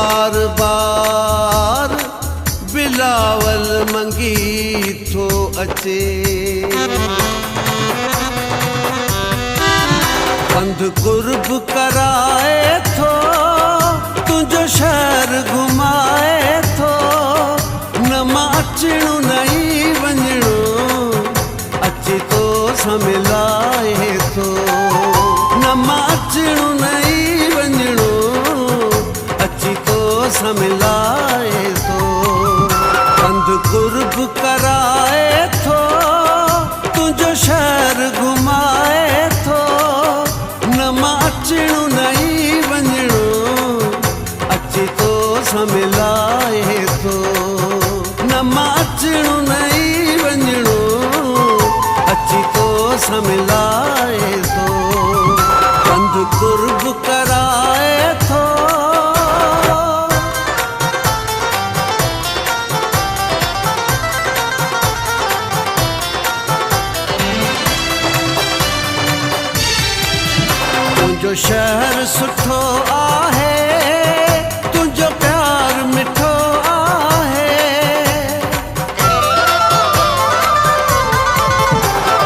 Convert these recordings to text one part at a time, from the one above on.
बार बार बिलावल मंगी थो अचे। पंध कुर्ब कराए थो तुझो शहर घुमाए थो। न मां अचणो नहीं वञणो अची तो समिलाए थो। न मां अचणो नहीं वञणो अची तो समिलाए थो। पंध कुर्ब कराए थो तुझो शहर घुमाए थो। न मां अचणो नहीं वञणो अची तो समिलाए थो। न मां अचणो नहीं वञणो अची तो समिलाए थो। पंध कुर्ब कराए थो। तुझो शहर सुठो आहे तुझो प्यार मिठो आहे।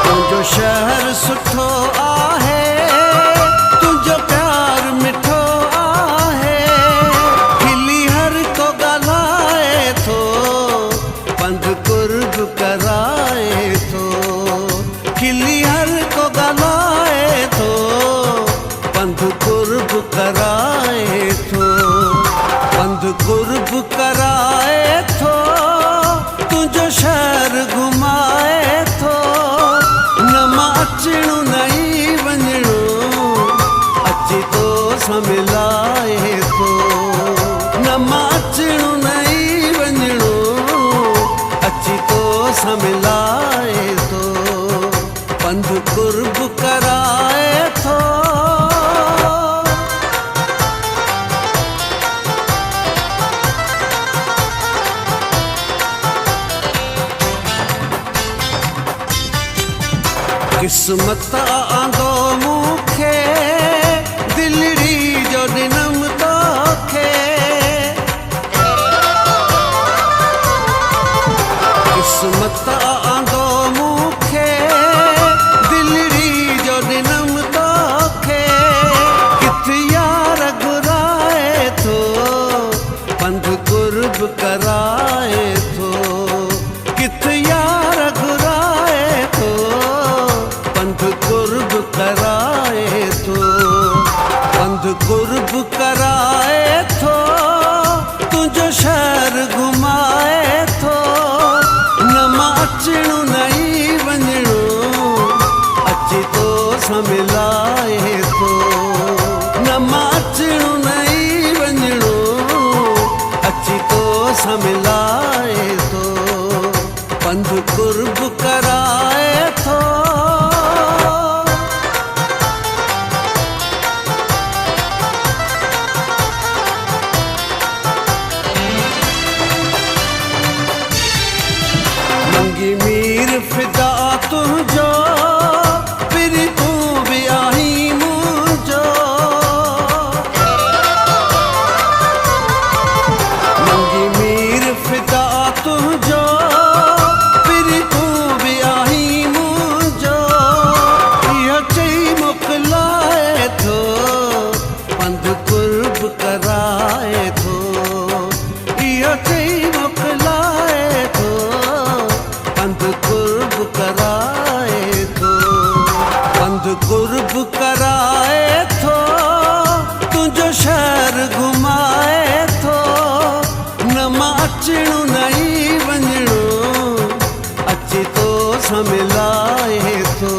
तुझो शहर सुठो आहे तुझो प्यार मिठो आहे। खिली हर को ॻाल्हाए थो पंध कुर्ब कराए थो। खिली हर को ॻाल्हाए थो पंध कुर्ब कराए थो। पंध कुर्ब कराए थो तुझो शहर घुमाए थो। न मां अचणो नहीं वञणो अची तो समिलाए थो। न मां अचणो नहीं वञणो अची तो समिलाए थो। पंध कुर्ब कराए थो। किस्मत आंदो मूंखे दिलड़ी जो ॾिनम तोखे। किस्मत आंदो मूंखे दिलड़ी जो ॾिनम तोखे। किथे यार घुराए थो पंध कुर्ब कराए थो। किथे यार घुराए थो पंध कुर्ब कराए थो। पंध कुर्ब कराए थो तुझो शहर घुमाए थो। न मां अचणो नहीं वञणो अची तो समिलाए थो। न मां अचणो नहीं वञणो अची तो समिलाए थो। पंध कुर्ब कराए थो। मंगी मीर फिदा तुझो फिर तू भी आही मुझो। मंगी मीर फिदा तुझो फिर तू भी आही मुझो। इहो चई मोकिलाए थो पंध कुर्ब कराए थो। इहो चई मोकिलाए थो पंध कुर्ब कराए थो। पंध कुर्ब कराए थो तुझो शहर घुमाए थो। न मां अचणो नहीं वञणो अची तो समिलाए थो।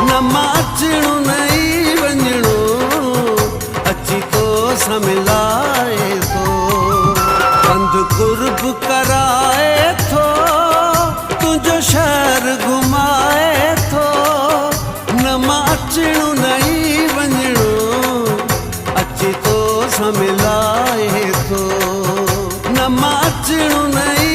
न मां अचणो नहीं वञणो अची तो समिलाए थो। पंध कुर्ब कराए थो तुझो शहर घुमाए थो। न मां अचणो नहीं वञणो अची तो समिलाए थो। न मां अचणो नहीं